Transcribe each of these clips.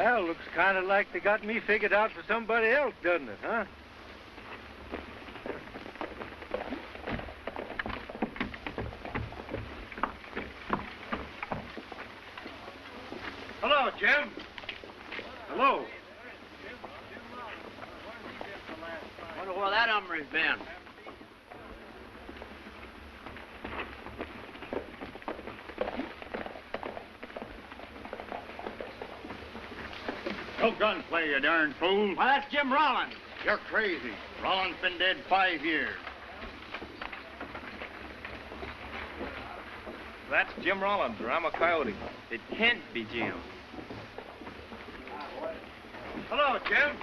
Well, looks kind of like they got me figured out for somebody else, doesn't it, huh? Hello, Jim. Hello. Wonder where that hombre's been. No gunplay, you darn fool. Why, that's Jim Rawlins. You're crazy. Rawlins been dead 5 years. That's Jim Rawlins, or I'm a coyote. It can't be Jim. Hello, Jim.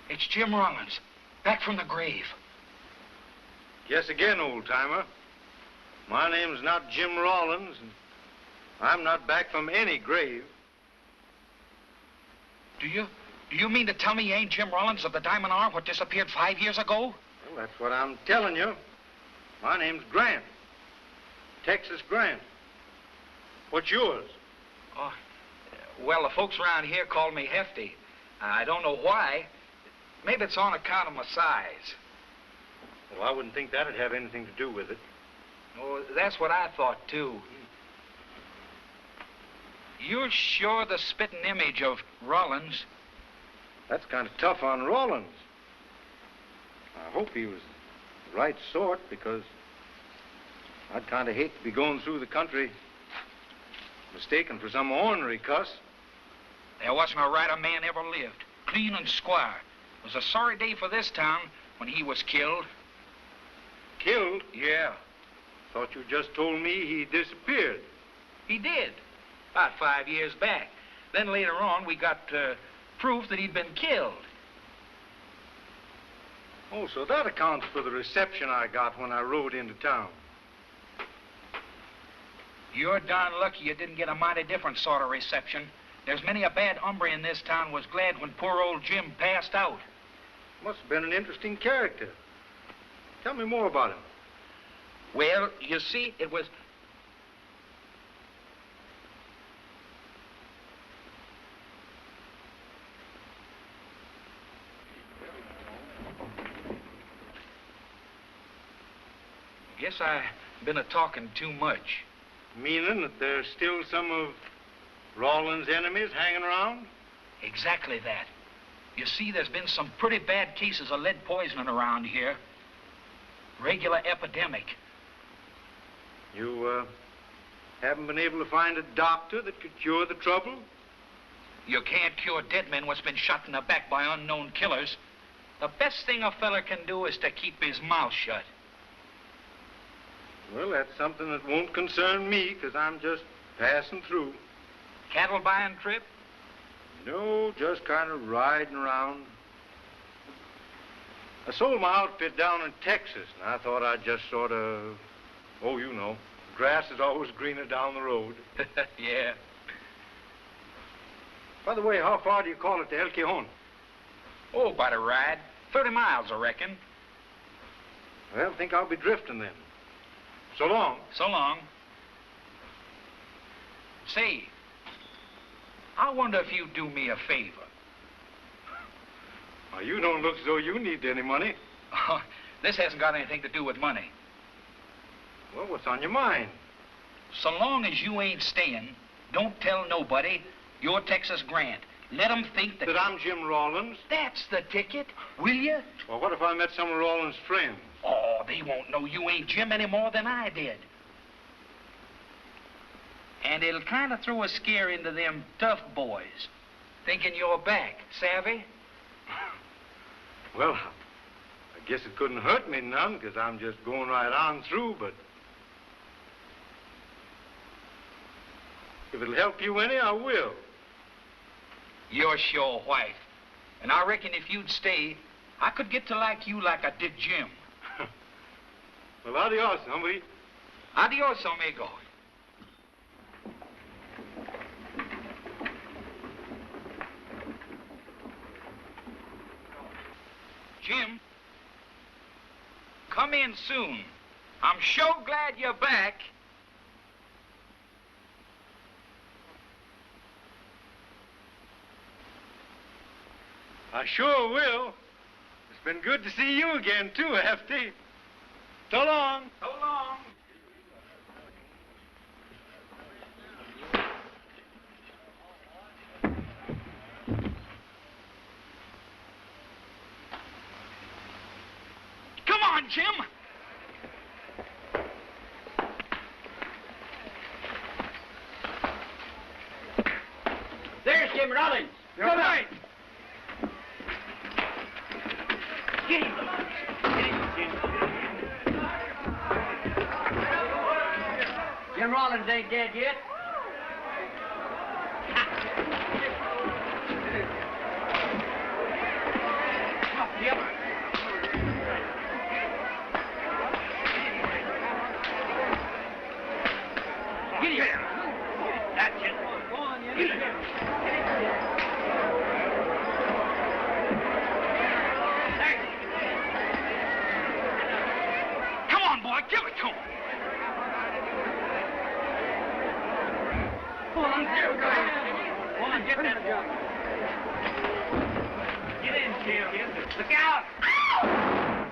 It's Jim Rawlins, back from the grave. Guess again, old-timer. My name's not Jim Rawlins, and I'm not back from any grave. Do you mean to tell me you ain't Jim Rawlins of the Diamond R, what disappeared 5 years ago? Well, that's what I'm telling you. My name's Grant. Texas Grant. What's yours? Oh, well, the folks around here call me Hefty. I don't know why. Maybe it's on account of my size. Well, I wouldn't think that'd have anything to do with it. Oh, that's what I thought, too. You're sure the spitting image of Rawlins? That's kind of tough on Rawlins. I hope he was the right sort, because I'd kind of hate to be going through the country mistaken for some ornery cuss. There wasn't a righter man ever lived, clean and square. It was a sorry day for this town when he was killed. Killed? Yeah. Thought you just told me he disappeared. He did, about 5 years back. Then later on, we got proof that he'd been killed. Oh, so that accounts for the reception I got when I rode into town. You're darn lucky you didn't get a mighty different sort of reception. There's many a bad hombre in this town was glad when poor old Jim passed out. Must have been an interesting character. Tell me more about him. Well, you see, it was... Guess I've been a-talking too much. Meaning that there's still some of Rawlins' enemies hanging around? Exactly that. You see, there's been some pretty bad cases of lead poisoning around here. Regular epidemic. You, haven't been able to find a doctor that could cure the trouble? You can't cure dead men what's been shot in the back by unknown killers. The best thing a feller can do is to keep his mouth shut. Well, that's something that won't concern me, because I'm just passing through. Cattle buying trip? No, just kind of riding around. I sold my outfit down in Texas, and I thought I'd just sort of, oh, you know, grass is always greener down the road. Yeah. By the way, how far do you call it to El Cajon? Oh, about a ride. 30 miles, I reckon. Well, I think I'll be drifting then. So long. So long. Say, I wonder if you'd do me a favor. Well, you don't look as though you need any money. Oh, this hasn't got anything to do with money. Well, what's on your mind? So long as you ain't staying, don't tell nobody you're Texas Grant. Let 'em think That I'm Jim Rawlins. That's the ticket. Will you? Well, what if I met some of Rawlins' friends? Oh, they won't know you ain't Jim any more than I did. And it'll kind of throw a scare into them tough boys, thinking you're back, savvy? Well, I guess it couldn't hurt me none, because I'm just going right on through, but if it'll help you any, I will. You're sure white. And I reckon if you'd stay, I could get to like you like I did Jim. Well, adios, hombre. Adios, amigo. Jim, come in soon. I'm sure glad you're back. I sure will. It's been good to see you again, too, Hefty. So long. So long. Come on, Jim. There's Jim Rawlins. You're right. Get him. Get him, Jim. Jim Rawlins ain't dead yet. Come on, Jim. Get him. That's it. Go on, get him. Give it to him. Go on, there we go. Go on, get that. Get in, Jim. Look out. Ow!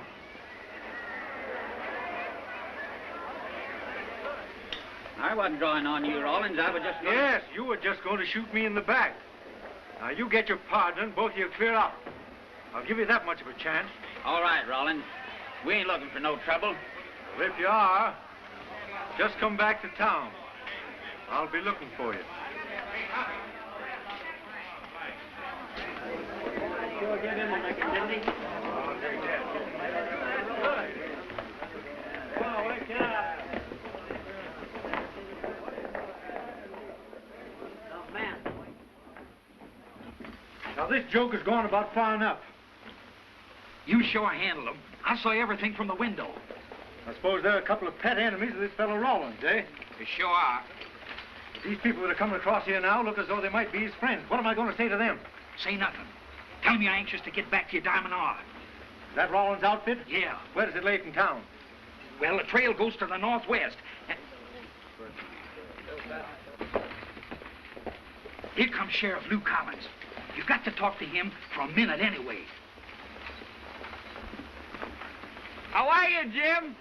I wasn't drawing on you, Rawlins. I was just going Yes, you were just going to shoot me in the back. Now, you get your partner and both of you clear out. I'll give you that much of a chance. All right, Rawlins. We ain't looking for no trouble. Well, if you are, just come back to town. I'll be looking for you. Sure give him a licking, didn't he? Now, this joke has gone about far enough. You sure handled him. I saw everything from the window. I suppose they're a couple of pet enemies of this fellow Rawlins, eh? You sure are. These people that are coming across here now look as though they might be his friends. What am I going to say to them? Say nothing. Tell him you're anxious to get back to your Diamond R. Is that Rawlins' outfit? Yeah. Where does it lay from town? Well, the trail goes to the northwest. Here comes Sheriff Lou Collins. You've got to talk to him for a minute anyway. How are you, Jim?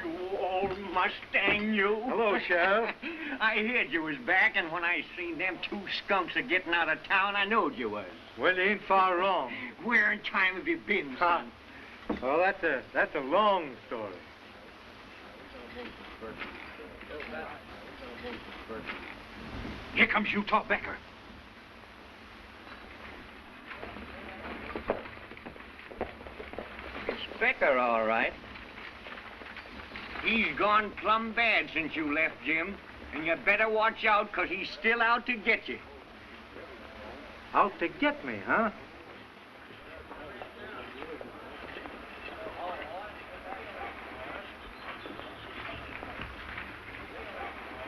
You old Mustang, you. Hello, Sheriff. I heard you was back, and when I seen them two skunks a getting out of town, I knowed you was. Well, you ain't far wrong. Where in time have you been, son? Oh, that's a long story. Here comes Utah Becker. It's Becker, all right. He's gone plumb bad since you left, Jim. And you better watch out, 'cause he's still out to get you. Out to get me, huh?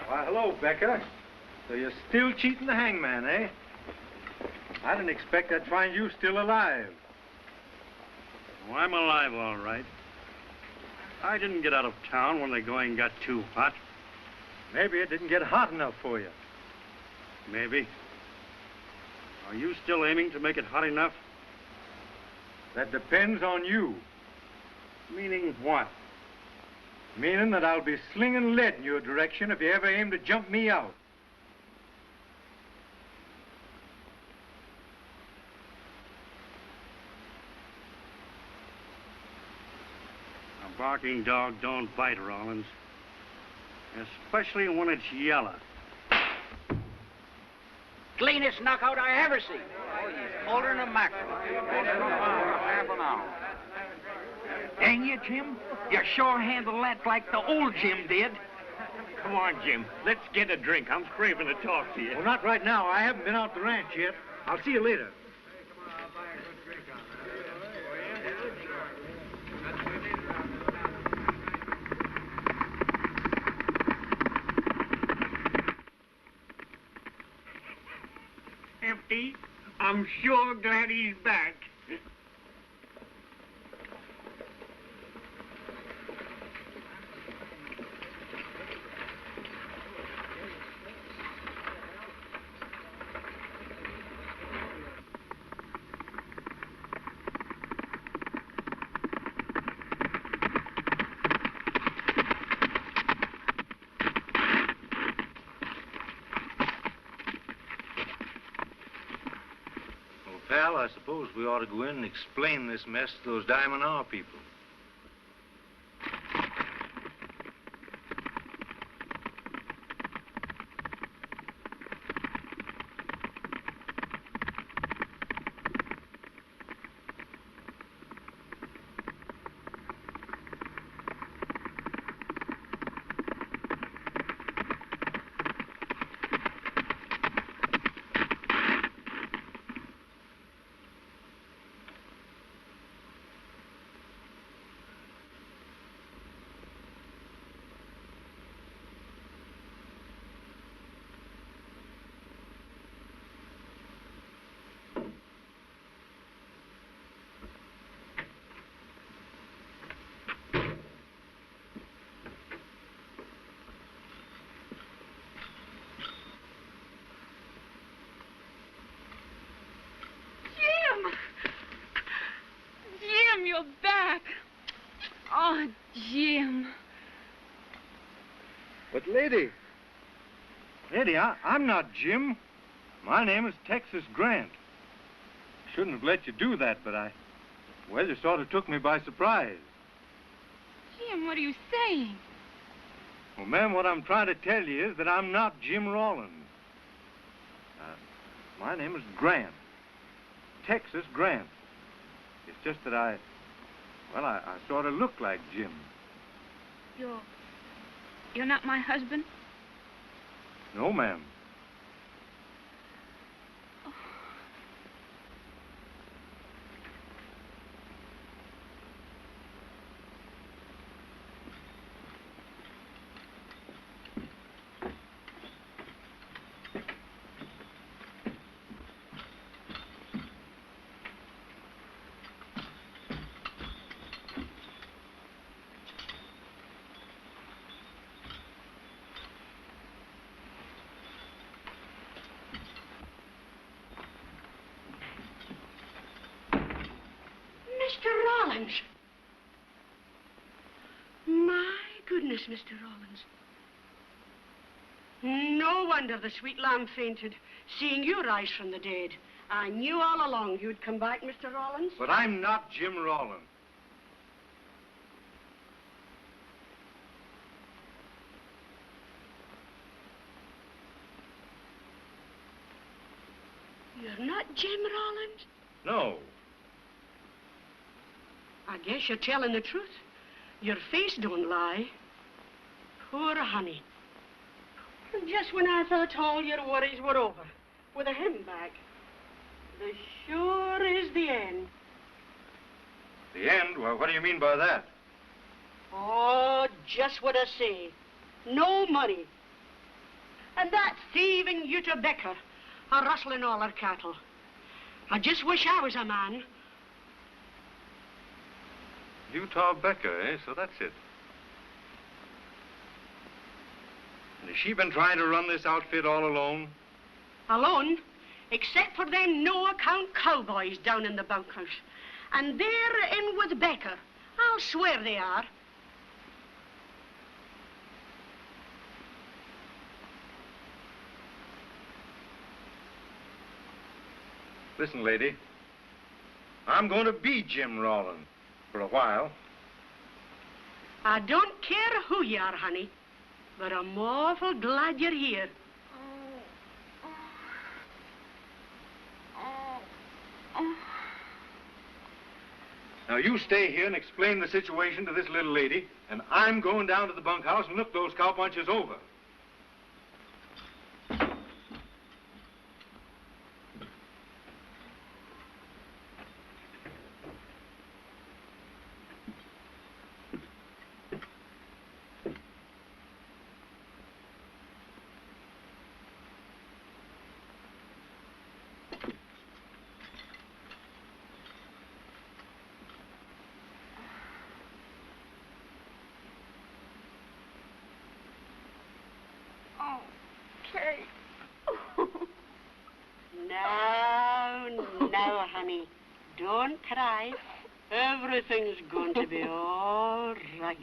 Why, hello, Becker. So you're still cheating the hangman, eh? I didn't expect I'd find you still alive. Oh, I'm alive, all right. I didn't get out of town when the going got too hot. Maybe it didn't get hot enough for you. Maybe. Are you still aiming to make it hot enough? That depends on you. Meaning what? Meaning that I'll be slinging lead in your direction if you ever aim to jump me out. Barking dog don't bite, Rawlins. Especially when it's yellow. Cleanest knockout I ever seen. Colder than a mackerel. Half an hour. Dang you, Jim. You sure handled that like the old Jim did. Come on, Jim. Let's get a drink. I'm craving to talk to you. Well, not right now. I haven't been out the ranch yet. I'll see you later. Hefty, I'm sure glad he's back. Pal, I suppose we ought to go in and explain this mess to those Diamond R people. Jim, you're back. Oh, Jim. But, lady, I'm not Jim. My name is Texas Grant. Shouldn't have let you do that, but well, you sort of took me by surprise. Jim, what are you saying? Well, ma'am, what I'm trying to tell you is that I'm not Jim Rawlins. My name is Grant. Texas Grant. It's just that I sort of look like Jim. You're not my husband? No, ma'am. Mr. Rawlins. My goodness, Mr. Rawlins. No wonder the sweet lamb fainted, seeing you rise from the dead. I knew all along you'd come back, Mr. Rawlins. But I'm not Jim Rawlins. You're not Jim Rawlins? No. I guess you're telling the truth. Your face don't lie. Poor honey. Just when I thought all your worries were over, with him back, the sure is the end. The end? Well, what do you mean by that? Oh, just what I say. No money. And that thieving Utah Becker, a rustling all her cattle. I just wish I was a man. Utah Becker, eh? So that's it. And has she been trying to run this outfit all alone? Alone, except for them no-account cowboys down in the bunkhouse. And they're in with Becker. I'll swear they are. Listen, lady. I'm going to be Jim Rawlins for a while. I don't care who you are, honey, but I'm awful glad you're here. Now, you stay here and explain the situation to this little lady, and I'm going down to the bunkhouse and look those cowpunchers over. Now, honey, don't cry. Everything's going to be all right.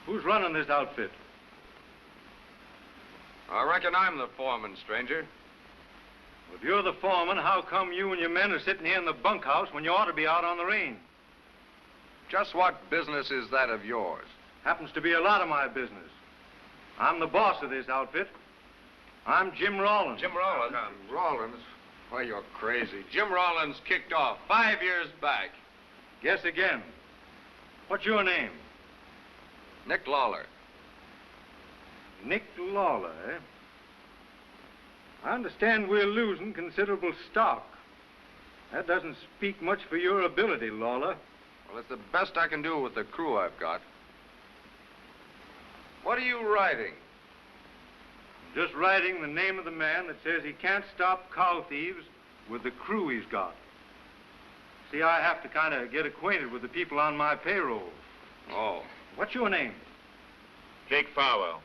Who's running this outfit? I reckon I'm the foreman, stranger. Well, if you're the foreman, how come you and your men are sitting here in the bunkhouse when you ought to be out on the range? Just what business is that of yours? Happens to be a lot of my business. I'm the boss of this outfit. I'm Jim Rawlins. Jim Rawlins? Rawlins? Why, you're crazy. Jim Rawlins kicked off 5 years back. Guess again. What's your name? Nick Lawler. Nick Lawler, eh? I understand we're losing considerable stock. That doesn't speak much for your ability, Lawler. Well, it's the best I can do with the crew I've got. What are you writing? I'm just writing the name of the man that says he can't stop cow thieves with the crew he's got. See, I have to kind of get acquainted with the people on my payroll. Oh. What's your name? Jake Farwell.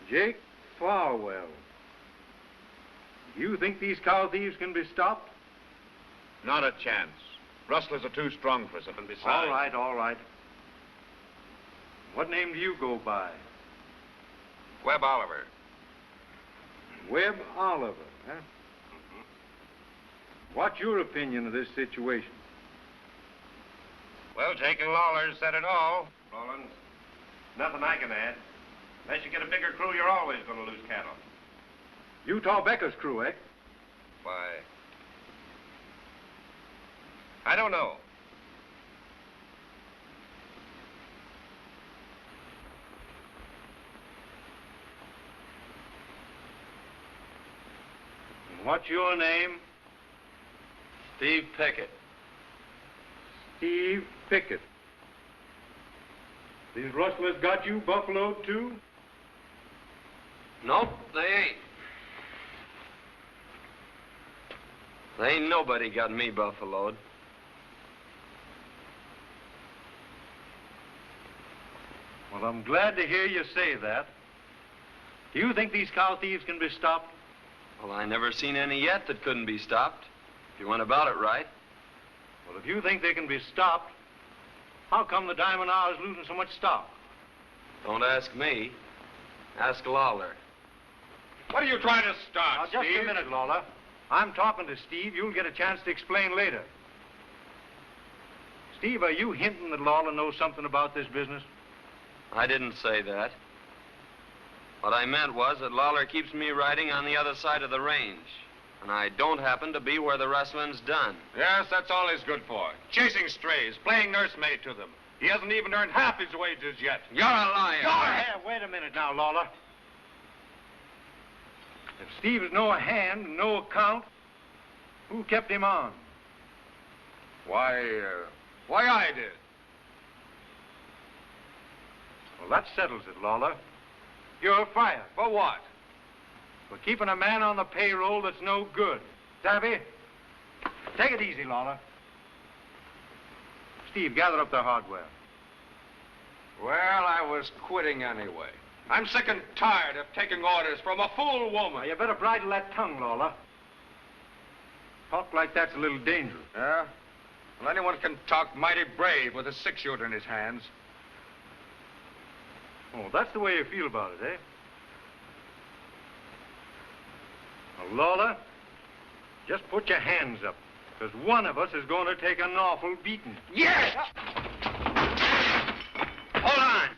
Jake Farwell. You think these cow thieves can be stopped? Not a chance. Rustlers are too strong for us, and besides... All right, all right. What name do you go by? Webb Oliver. Webb Oliver, huh? What's your opinion of this situation? Well, Jake and Lawler said it all. Rawlins, nothing I can add. Unless you get a bigger crew, you're always going to lose cattle. Utah Becker's crew, eh? Why? I don't know. And what's your name? Steve Pickett. Steve Pickett. These rustlers got you buffaloed, too? Nope, they ain't. There ain't nobody got me buffaloed. Well, I'm glad to hear you say that. Do you think these cow thieves can be stopped? Well, I never seen any yet that couldn't be stopped, if you went about it right. Well, if you think they can be stopped, how come the Diamond R is losing so much stock? Don't ask me. Ask Lawler. What are you trying to start, Now, just a minute, Lawler. I'm talking to Steve. You'll get a chance to explain later. Steve, are you hinting that Lawler knows something about this business? I didn't say that. What I meant was that Lawler keeps me riding on the other side of the range. And I don't happen to be where the rustling's done. Yes, that's all he's good for. Chasing strays, playing nursemaid to them. He hasn't even earned half his wages yet. You're a liar. Here, wait a minute now, Lawler. If Steve is no hand, no account, who kept him on? Why I did. Well, that settles it, Lawler. You're fired. For what? For keeping a man on the payroll that's no good. Savvy? Take it easy, Lawler. Steve, gather up the hardware. Well, I was quitting anyway. I'm sick and tired of taking orders from a fool woman. Now, you better bridle that tongue, Lawler. Talk like that's a little dangerous. Yeah? Well, anyone can talk mighty brave with a six-shooter in his hands. Oh, that's the way you feel about it, eh? Now, Lawler, just put your hands up, because one of us is going to take an awful beating. Yes! Hold on!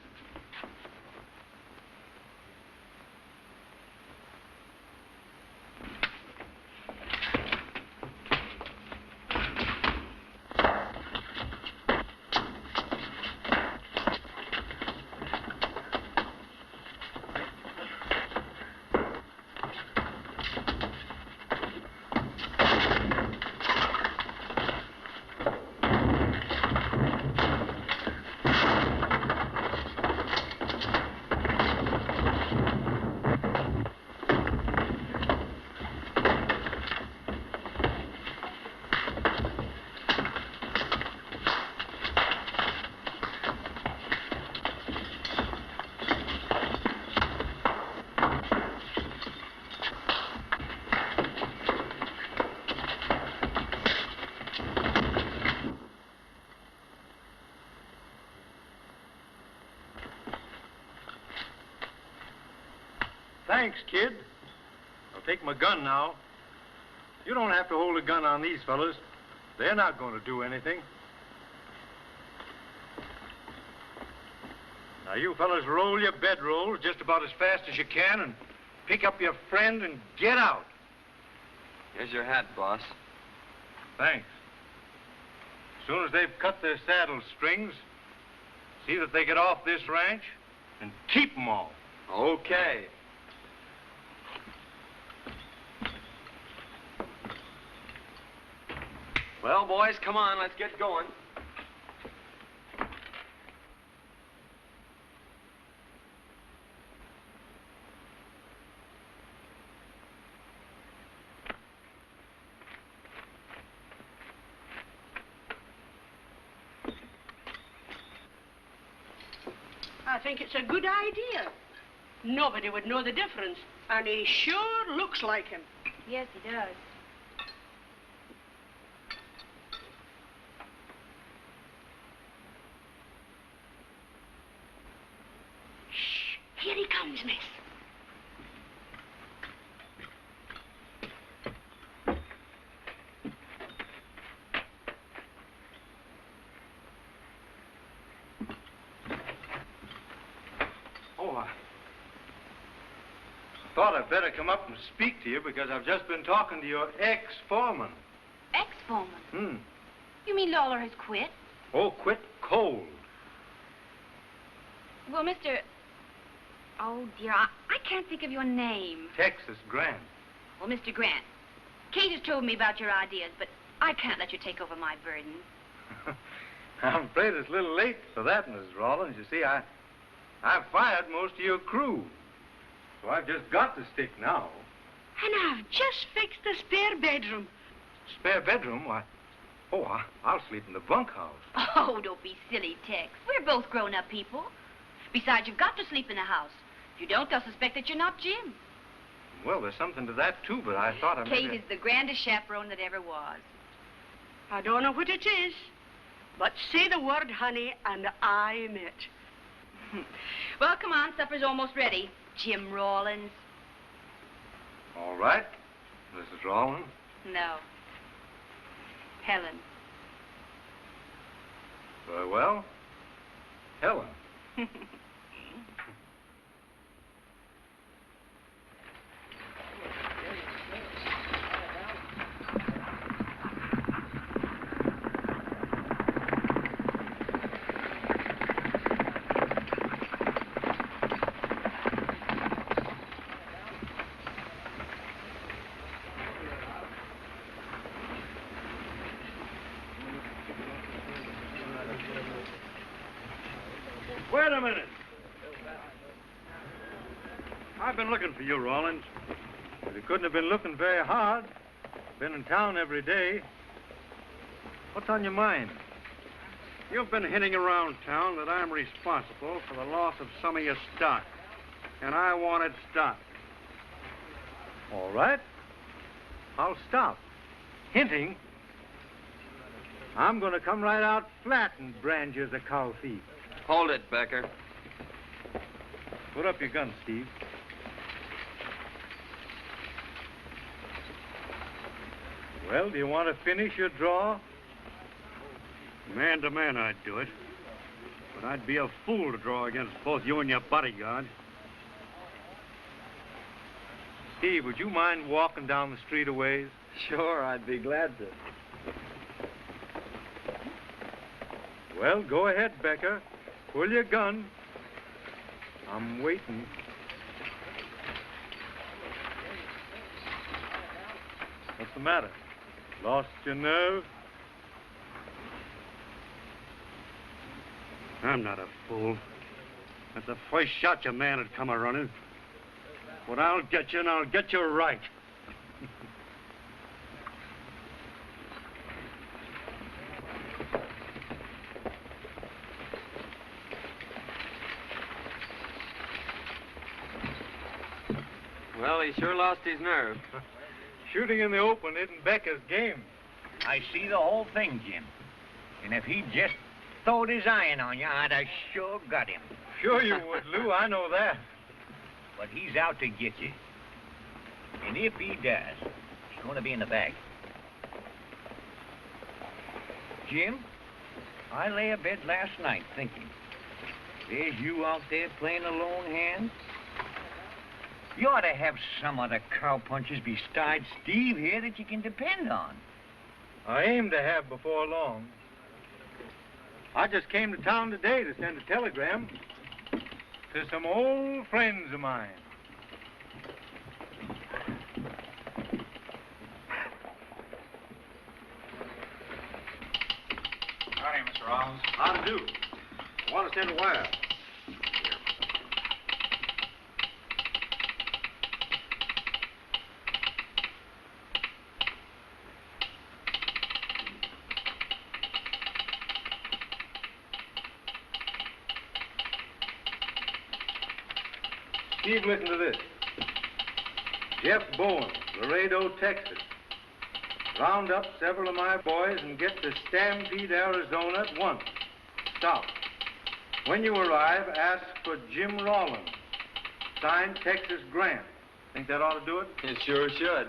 Thanks, kid. I'll take my gun now. You don't have to hold a gun on these fellas. They're not going to do anything. Now, you fellas roll your bedrolls just about as fast as you can and pick up your friend and get out. Here's your hat, boss. Thanks. As soon as they've cut their saddle strings, see that they get off this ranch and keep them all. Okay. Well, boys, come on, let's get going. I think it's a good idea. Nobody would know the difference, and he sure looks like him. Yes, he does. Here he comes, miss. Oh, I thought I'd better come up and speak to you because I've just been talking to your ex-foreman. Ex-foreman? You mean Lawler has quit? Oh, quit cold. Well, Mr... Oh, dear, I can't think of your name. Texas Grant. Well, Mr. Grant, Kate has told me about your ideas, but I can't let you take over my burden. I'm afraid it's a little late for that, Mrs. Rawlins. You see, I've fired most of your crew. So I've just got to stick now. And I've just fixed the spare bedroom. Spare bedroom? Why, I'll sleep in the bunkhouse. Oh, don't be silly, Tex. We're both grown-up people. Besides, you've got to sleep in the house. If you don't, they'll suspect that you're not Jim. Well, there's something to that, too, but I thought I Kate is the grandest chaperone that ever was. I don't know what it is, but say the word, honey, and I'm it. Well, come on, supper's almost ready. Jim Rawlins. All right, Mrs. Rawlins. No. Helen. Very well, Helen. Wait a minute. I've been looking for you, Rawlins. You couldn't have been looking very hard. Been in town every day. What's on your mind? You've been hinting around town that I'm responsible for the loss of some of your stock. And I want it stopped. All right. I'll stop. Hinting? I'm going to come right out flat and brand you as a cow thief. Hold it, Becker. Put up your gun, Steve. Well, do you want to finish your draw? Man to man, I'd do it. But I'd be a fool to draw against both you and your bodyguard. Steve, would you mind walking down the street a ways? Sure, I'd be glad to. Well, go ahead, Becker. Pull your gun. I'm waiting. What's the matter? Lost your nerve? I'm not a fool. At the first shot, your man would come a-running. But I'll get you, and I'll get you right. Well, he sure lost his nerve. Shooting in the open isn't Becker's game. I see the whole thing, Jim. And if he'd just throwed his iron on you, I'd have sure got him. Sure you would, Lou. I know that. But he's out to get you. And if he does, he's going to be in the bag. Jim, I lay abed last night thinking, there's you out there playing a lone hand. You ought to have some other cowpunchers besides Steve here that you can depend on. I aim to have before long. I just came to town today to send a telegram to some old friends of mine. Howdy, Mr. Rawlins. How to do? I want to send a wire. Steve, listen to this. Jeff Bowen, Laredo, Texas. Round up several of my boys and get to Stampede, Arizona at once. Stop. When you arrive, ask for Jim Rawlins. Signed, Texas Grant. Think that ought to do it? It sure should.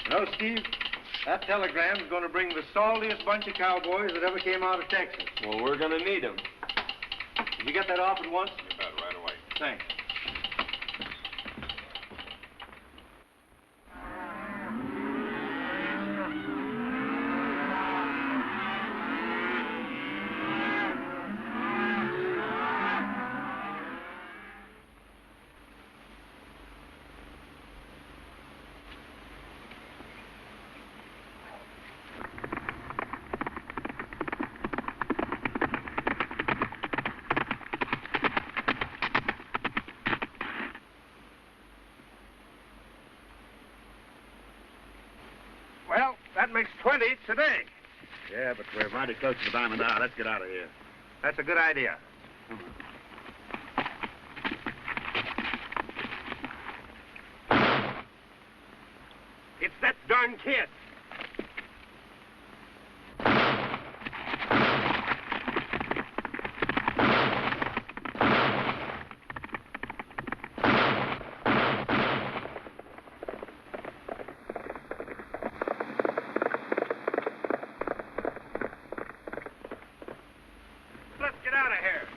You know, Steve, that telegram's going to bring the saltiest bunch of cowboys that ever came out of Texas. Well, we're going to need him. Can you get that off at once? You bet, right away. Thanks. Well, that makes 20 today. Yeah, but we're mighty close to the diamond hour. Let's get out of here. That's a good idea. It's that darn kid. Let's get out of here.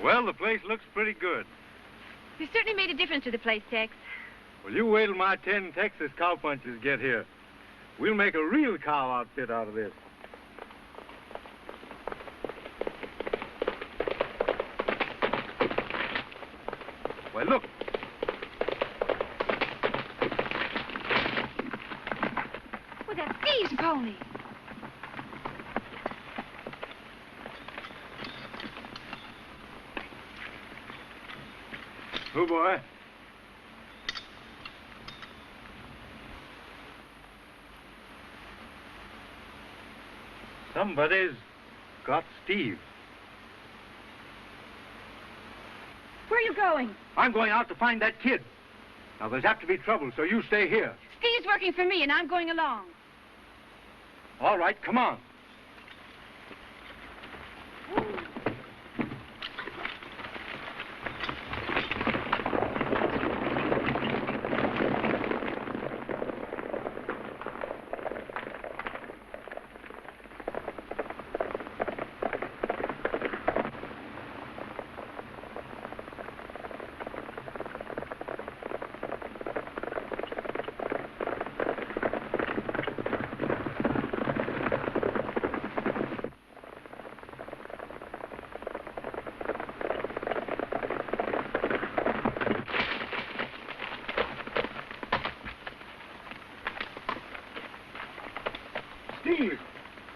Well, the place looks pretty good. You certainly made a difference to the place, Tex. Well, you wait till my 10 Texas cowpunchers get here. We'll make a real cow outfit out of this. Why, look. Well, that's Steve's pony. Who, boy? Somebody's got Steve. Where are you going? I'm going out to find that kid. Now, there's apt to be trouble, so you stay here. Steve's working for me, and I'm going along. All right, come on.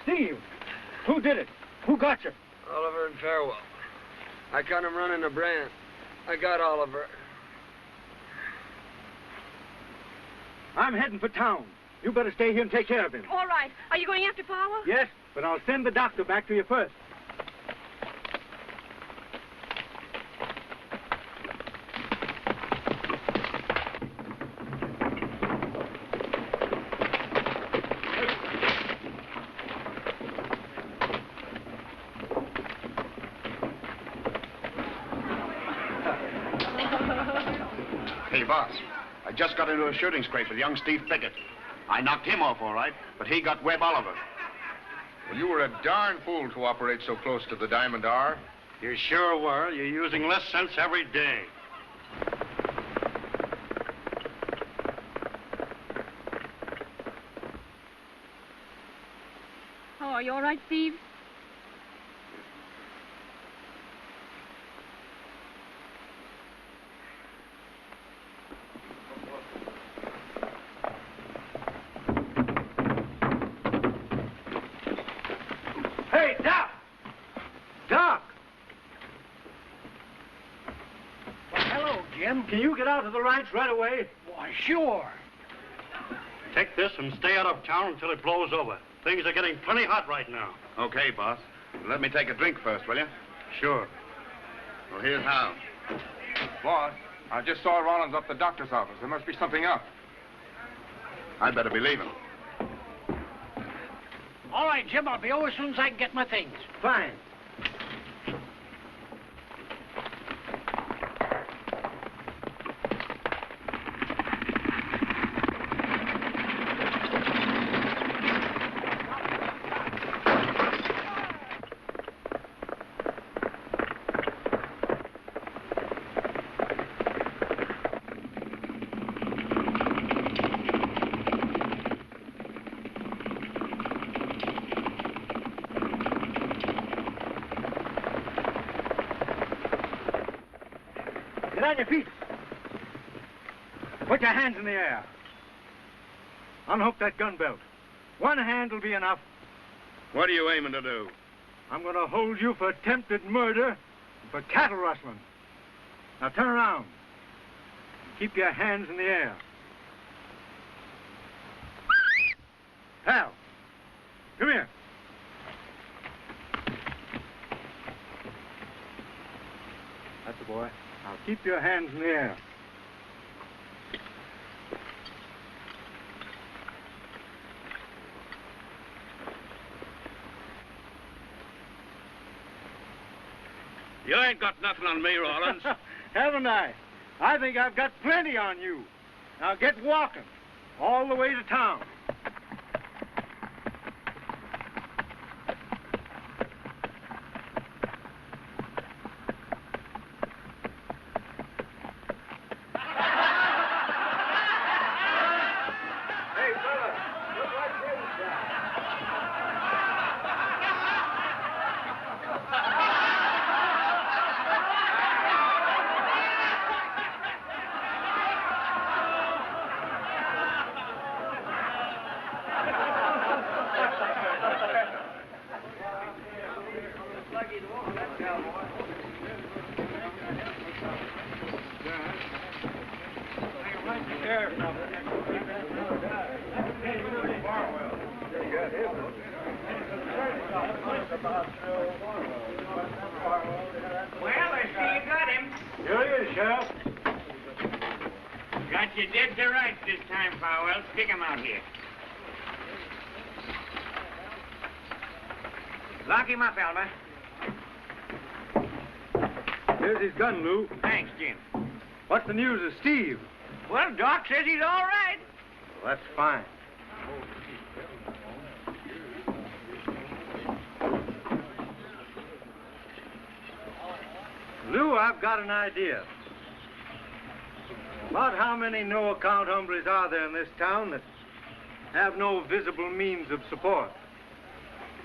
Steve! Who did it? Who got you? Oliver and Farewell. I caught him running a brand. I got Oliver. I'm heading for town. You better stay here and take care of him. All right. Are you going after Powell? Yes, but I'll send the doctor back to you first. Hey, boss. I just got into a shooting scrape with young Steve Pickett. I knocked him off all right, but he got Webb Oliver. Well, you were a darn fool to operate so close to the Diamond R. You sure were. You're using less sense every day. Oh, are you all right, Steve? Hey, Doc! Doc! Well, hello, Jim. Can you get out to the ranch right away? Why, sure. Take this and stay out of town until it blows over. Things are getting plenty hot right now. Okay, boss. Let me take a drink first, will you? Sure. Well, here's how. Boss, I just saw Rawlins up the doctor's office. There must be something up. I'd better be leaving. All right, Jim. I'll be over as soon as I can get my things. Fine. Get on your feet. Put your hands in the air. Unhook that gun belt. One hand will be enough. What are you aiming to do? I'm going to hold you for attempted murder and for cattle rustling. Now turn around. Keep your hands in the air. Pal, come here. That's the boy. Now keep your hands in the air. You ain't got nothing on me, Rawlins. Haven't I? I think I've got plenty on you. Now get walking. All the way to town. sheriff's Well, I see you got him. Here he is, Sheriff. Got you dead to rights this time, Powell. Stick him out here. Lock him up, Elmer. Here's his gun, Lou. Thanks, Jim. What's the news of Steve? Well, Doc says he's all right. Well, that's fine. Lou, I've got an idea. About how many no-account hombres are there in this town that have no visible means of support?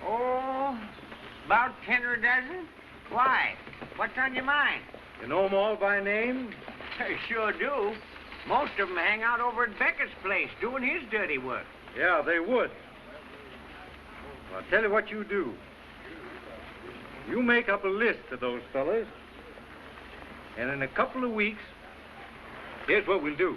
Oh, about 10 or a dozen. Why? What's on your mind? You know them all by name? I sure do. Most of them hang out over at Beckett's place doing his dirty work. Yeah, they would. Well, I'll tell you what you do. You make up a list of those fellas, and in a couple of weeks, here's what we'll do.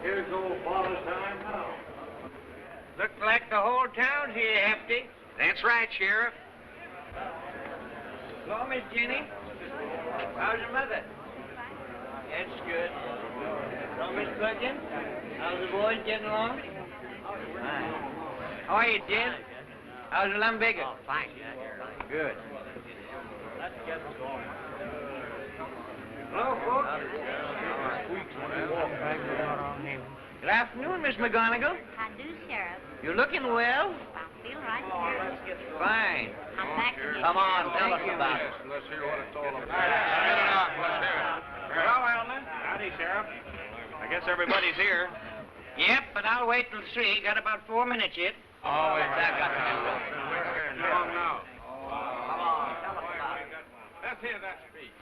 Here's old Father's time now. Looks like the whole town's here, Hefty. That's right, Sheriff. Hello, Miss Jenny. How's your mother? That's good. Hello, Miss Perkins. How's the boys getting along? Fine. How are you, Jim? How's the lumbago? Oh, fine. Good. Let's get going. Hello, folks. Good afternoon, Miss McGonagall. I do, Sheriff. You're looking well. I feel right, Sheriff. Fine. I'm back to get Come on, tell us you. about it. Let's hear what it's all about. Let's hear it. Hello, Elman. Howdy, Sheriff. I guess everybody's here. Yep, but I'll wait till 3. Got about 4 minutes yet. Oh, exactly. No. Come on, tell us about it. Let's hear that speech.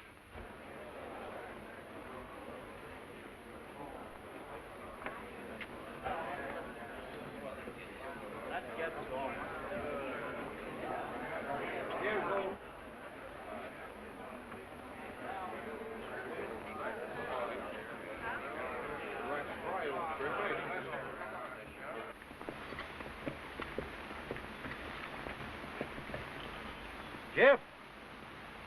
Let's get going. Here's old. Jeff,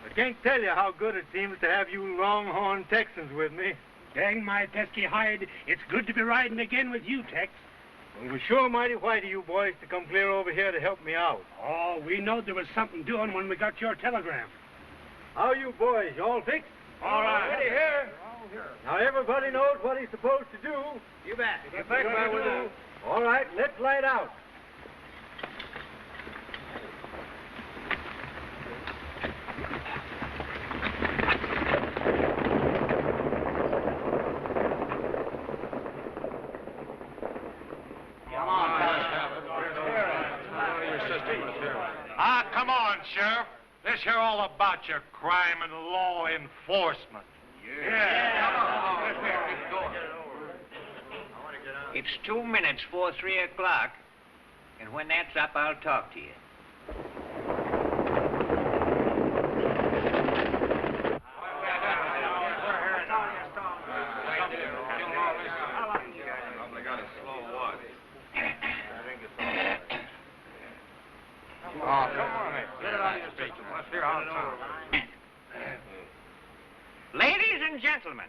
I can't tell you how good it seems to have you Longhorn Texans with me. Dang my pesky hide, it's good to be riding again with you, Tex. Well, it was sure mighty white of you boys to come clear over here to help me out. Oh, we knowed there was something doing when we got your telegram. How you boys? You all fixed? All right. Ready here. Now everybody knows what he's supposed to do. You bet. Get back by with it. All right, let's light out. Come on, Sheriff. Let's hear all about your crime and law enforcement. Yeah. It's 2 minutes before 3 o'clock, and when that's up, I'll talk to you. Oh, come on. Get it on your speech. Let's hear how it sounds. Ladies and gentlemen,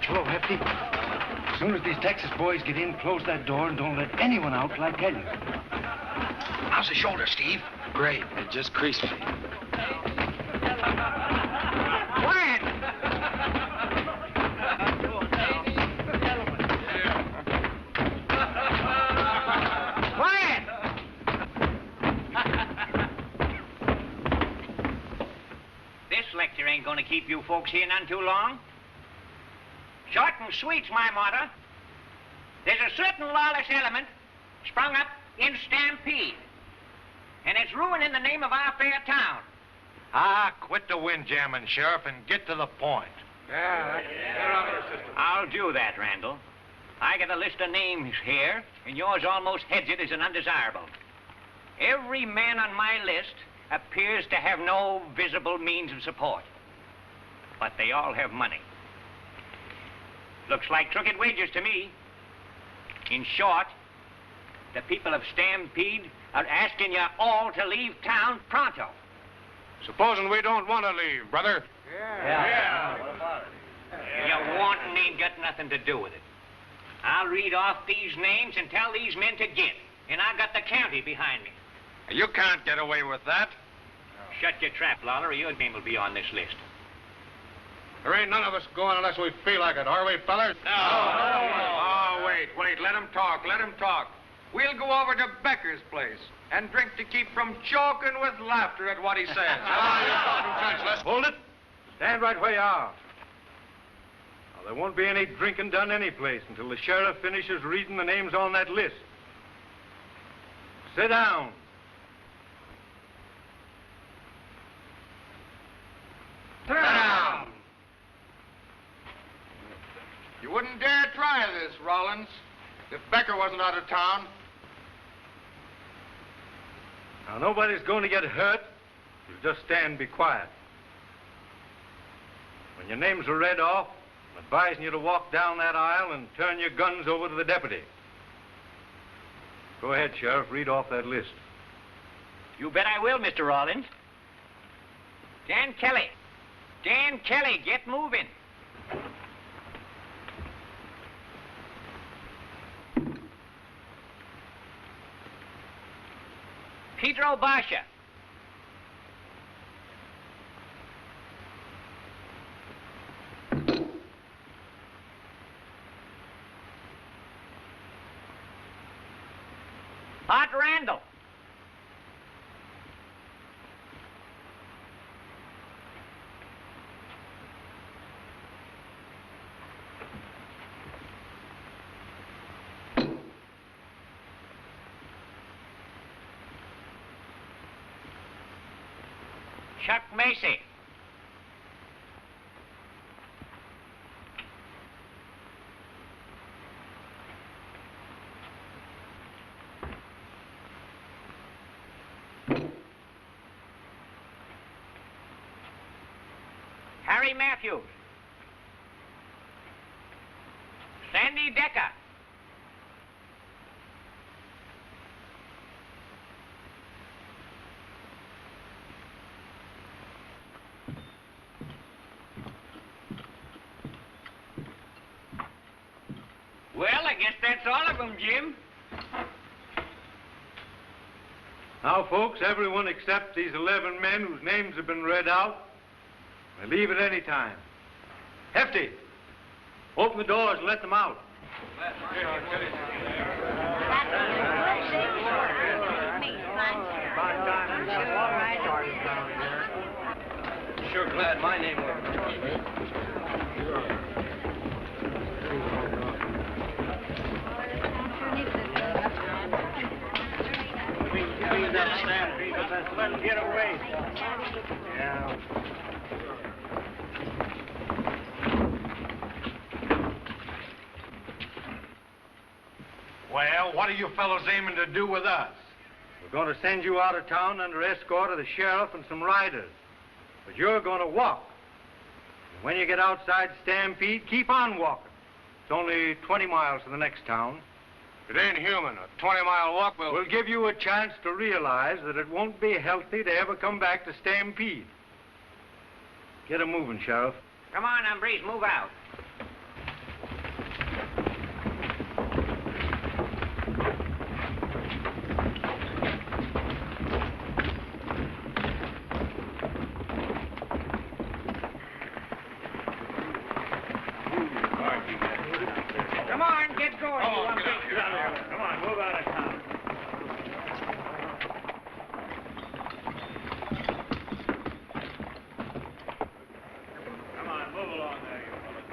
Hello, Hefty. As soon as these Texas boys get in, close that door and don't let anyone out till I tell you. How's the shoulder, Steve? Great. It just creased me. Quiet! Quiet! This lecture ain't gonna keep you folks here none too long. Short and sweet's my motto. There's a certain lawless element sprung up in Stampede, and it's ruining the name of our fair town. Ah, quit the windjamming, Sheriff, and get to the point. I'll do that, Randall. I got a list of names here, and yours almost heads it as an undesirable. Every man on my list appears to have no visible means of support, but they all have money. Looks like crooked wages to me. In short, the people of Stampede are asking you all to leave town pronto. Supposing we don't want to leave, brother. Your wanting ain't got nothing to do with it. I'll read off these names and tell these men to get, and I got the county behind me. You can't get away with that. Shut your trap, Lawler, or your name will be on this list. There ain't none of us going unless we feel like it, are we, fellas? No. Oh, wait. Let him talk. We'll go over to Becker's place and drink to keep from choking with laughter at what he says. Hold it. Stand right where you are. Now, there won't be any drinking done any place until the sheriff finishes reading the names on that list. Sit down. Sit down. You wouldn't dare try this, Rawlins, if Becker wasn't out of town. Now, nobody's going to get hurt. You just stand and be quiet. When your names are read off, I'm advising you to walk down that aisle and turn your guns over to the deputy. Go ahead, Sheriff. Read off that list. You bet I will, Mr. Rawlins. Dan Kelly. Dan Kelly, get moving. Pedro Basha. Hot Randall. Chuck Macy. Harry Matthews. Sandy Decker. Well, I guess that's all of them, Jim. Now, folks, everyone except these 11 men whose names have been read out may leave at any time. Hefty, open the doors and let them out. Sure glad my name was. let's let him get away. Yeah. Well, what are you fellows aiming to do with us? We're going to send you out of town under escort of the sheriff and some riders. But you're going to walk. And when you get outside Stampede, keep on walking. It's only 20 miles to the next town. It ain't human. A 20-mile walk will give you a chance to realize that it won't be healthy to ever come back to Stampede. Get 'em moving, Sheriff. Come on, hombres, move out. Come on, get going. Oh, get out here. Come on, move out of town. Come on, move along there, you fellas.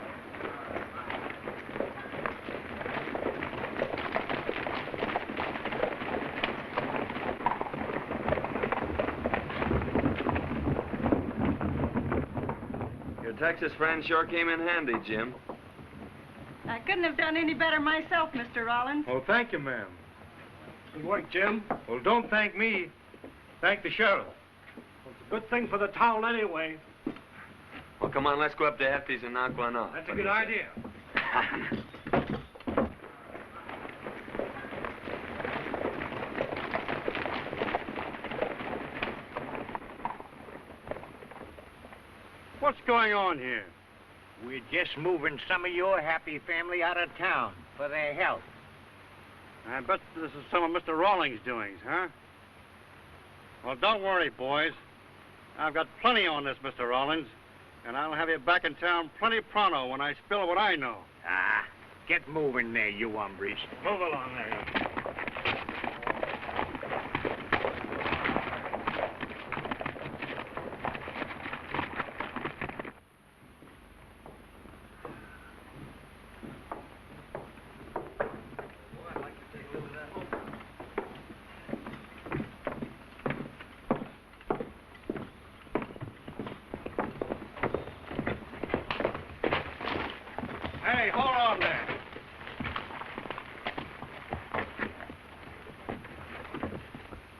Your Texas friend sure came in handy, Jim. I couldn't have done any better myself, Mr. Rawlins. Oh, thank you, ma'am. Good work, Jim. Well, don't thank me. Thank the sheriff. Well, it's a good thing for the town anyway. Well, come on, let's go up to Hefty's and knock one off. That's a good idea. What's going on here? We're just moving some of your happy family out of town for their health. I bet this is some of Mr. Rawlins' doings, huh? Well, don't worry, boys. I've got plenty on this, Mr. Rawlins, and I'll have you back in town plenty pronto when I spill what I know. Ah, get moving there, you hombres. Move along there. Hey, hold on there.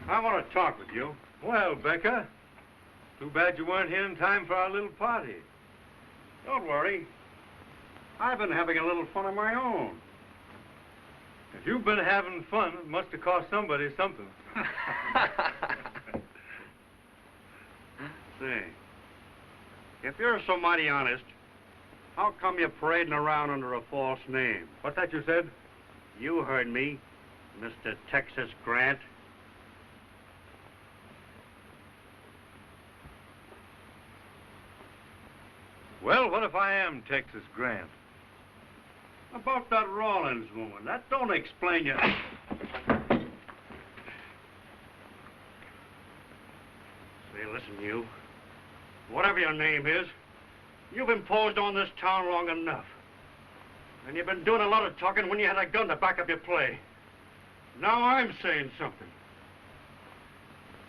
I want to talk with you. Well, Becca, too bad you weren't here in time for our little party. Don't worry. I've been having a little fun of my own. If you've been having fun, it must have cost somebody something. Say, if you're so mighty honest, how come you're parading around under a false name? What's that you said? You heard me, Mr. Texas Grant. Well, what if I am Texas Grant? About that Rawlins woman, that don't explain you. Say, listen, you. Whatever your name is, you've imposed on this town long enough. And you've been doing a lot of talking when you had a gun to back up your play. Now I'm saying something.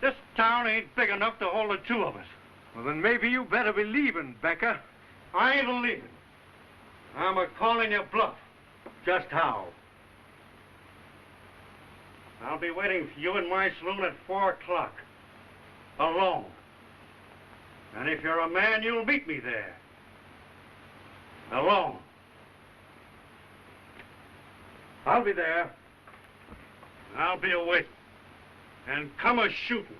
This town ain't big enough to hold the two of us. Well, then maybe you better be leaving, Becca. I ain't leaving. I'm calling your bluff. Just how? I'll be waiting for you in my saloon at 4 o'clock. Alone. And if you're a man, you'll meet me there. Alone. I'll be there. I'll be awake. And come a-shooting.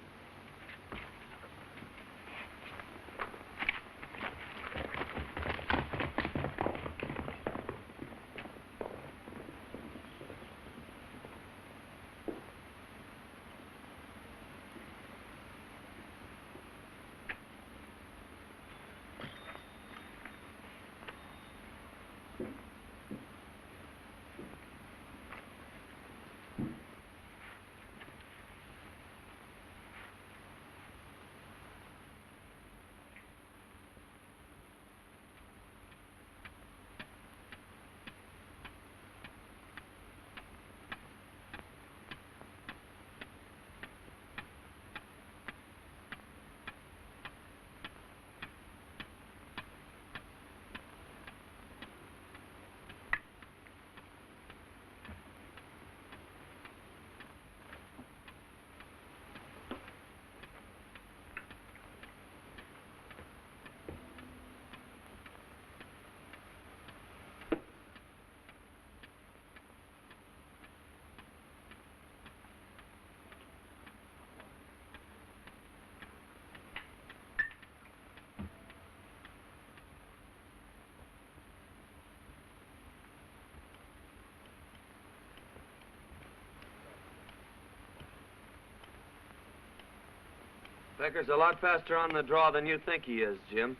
Becker's a lot faster on the draw than you think he is, Jim.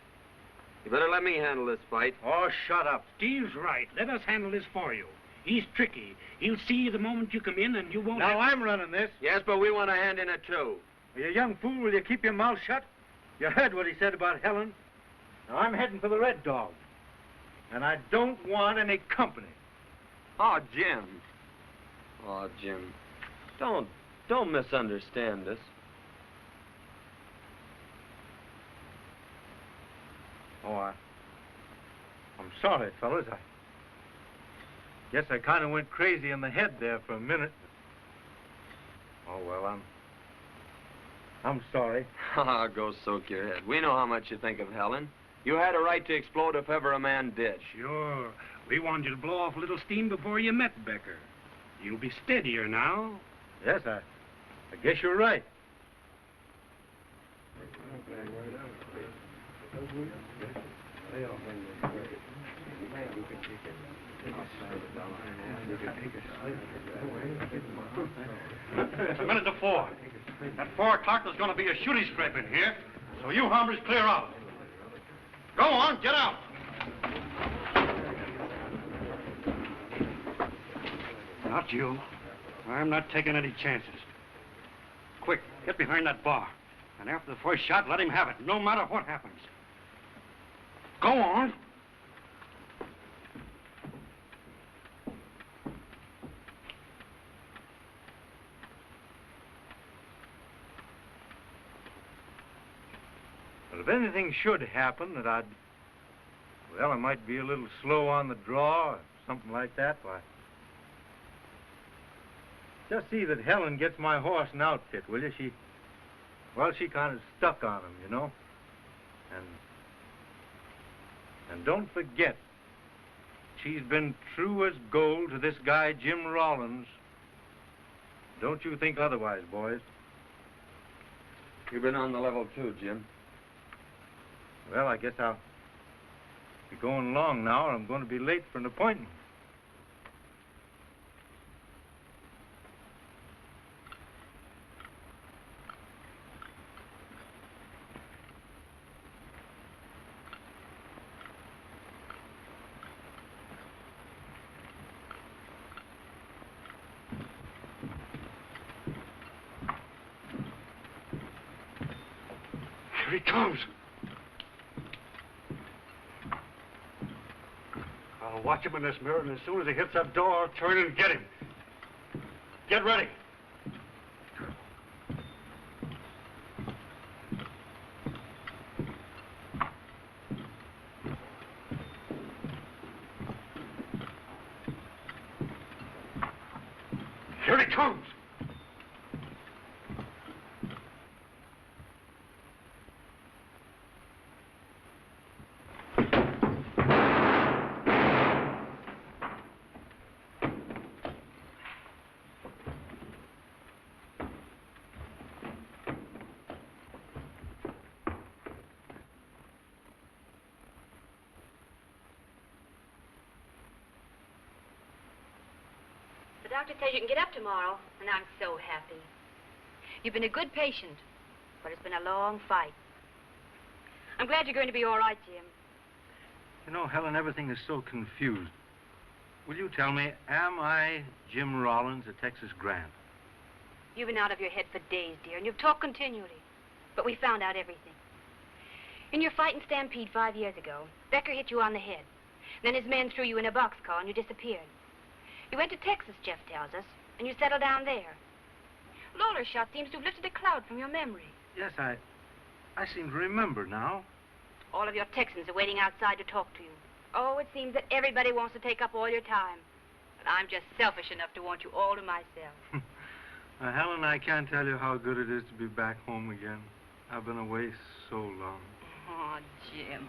You better let me handle this fight. Oh, shut up. Steve's right. Let us handle this for you. He's tricky. He'll see you the moment you come in, and you won't... Now, I'm running this. Yes, but we want a hand in it, too. You young fool, will you keep your mouth shut? You heard what he said about Helen. Now, I'm heading for the Red Dog. And I don't want any company. Oh, Jim. Oh, Jim. Don't misunderstand us. Oh, I'm sorry, fellas. I guess I kind of went crazy in the head there for a minute. Oh, well, I'm sorry. Go soak your head. We know how much you think of Helen. You had a right to explode if ever a man did. Sure. We wanted you to blow off a little steam before you met Becker. You'll be steadier now. Yes, I guess you're right. It's a minute to 4. At 4 o'clock, there's going to be a shooting scrape in here, so you hombres clear out. Go on, get out. Not you. I'm not taking any chances. Quick, get behind that bar. And after the first shot, let him have it, no matter what happens. Go on. Well, if anything should happen that I might be a little slow on the draw or something like that, why, just see that Helen gets my horse and outfit, will you? She kind of stuck on him, you know? And don't forget, she's been true as gold to this guy, Jim Rawlins. Don't you think otherwise, boys? You've been on the level, too, Jim. Well, I guess I'll be going along now, or I'm going to be late for an appointment. Here he comes. I'll watch him in this mirror, and as soon as he hits that door, I'll turn and get him. Get ready. Here he comes. The doctor says you can get up tomorrow, and I'm so happy. You've been a good patient, but it's been a long fight. I'm glad you're going to be all right, Jim. You know, Helen, everything is so confused. Will you tell me, am I Jim Rawlins at Texas Grant? You've been out of your head for days, dear, and you've talked continually. But we found out everything. In your fight and stampede 5 years ago, Becker hit you on the head. Then his men threw you in a boxcar and you disappeared. You went to Texas, Jeff tells us, and you settled down there. Lawler's shot seems to have lifted a cloud from your memory. Yes, I seem to remember now. All of your Texans are waiting outside to talk to you. Oh, it seems that everybody wants to take up all your time. But I'm just selfish enough to want you all to myself. Helen, I can't tell you how good it is to be back home again. I've been away so long. Oh, Jim.